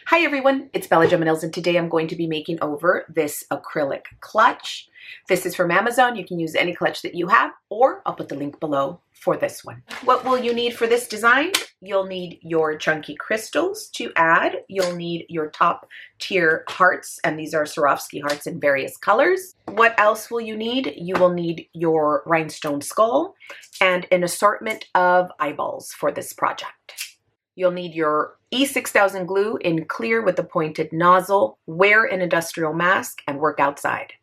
Hi everyone, it's BellaGemaNails, and today I'm going to be making over this acrylic clutch. This is from Amazon. You can use any clutch that you have, or I'll put the link below for this one. What will you need for this design? You'll need your chunky crystals to add. You'll need your top tier hearts, and these are Swarovski hearts in various colors. What else will you need? You will need your rhinestone skull and an assortment of eyeballs for this project. You'll need your E6000 glue in clear with a pointed nozzle. Wear an industrial mask and work outside.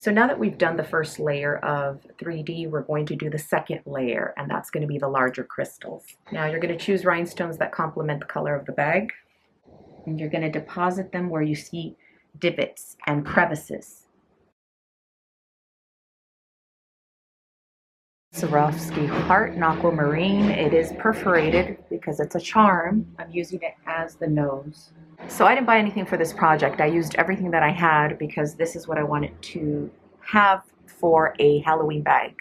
So now that we've done the first layer of 3D, we're going to do the second layer, and that's going to be the larger crystals. Now you're going to choose rhinestones that complement the color of the bag, and you're going to deposit them where you see divots and crevices. Swarovski heart in aquamarine. It is perforated because it's a charm. I'm using it as the nose. So I didn't buy anything for this project. I used everything that I had because this is what I wanted to have for a Halloween bag.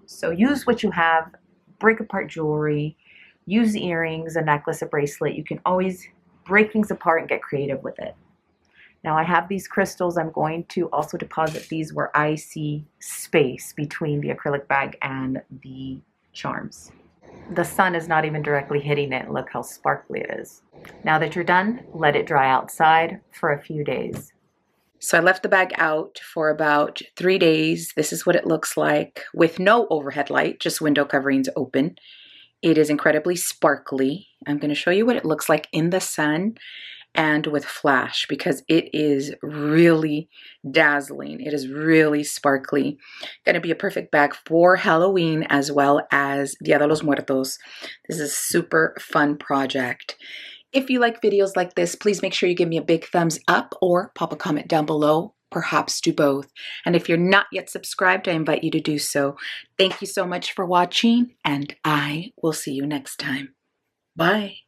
So use what you have, break apart jewelry, use earrings, a necklace, a bracelet. You can always break things apart and get creative with it. Now I have these crystals. I'm going to also deposit these where I see space between the acrylic bag and the charms. The sun is not even directly hitting it. Look how sparkly it is. Now that you're done, let it dry outside for a few days. So I left the bag out for about 3 days. This is what it looks like with no overhead light, just window coverings open. It is incredibly sparkly. I'm going to show you what it looks like in the sun and with flash because it is really dazzling. It is really sparkly. Going to be a perfect bag for Halloween as well as Dia de los Muertos. This is a super fun project. If you like videos like this, please make sure you give me a big thumbs up or pop a comment down below. Perhaps do both. And if you're not yet subscribed, I invite you to do so. Thank you so much for watching, and I will see you next time. Bye.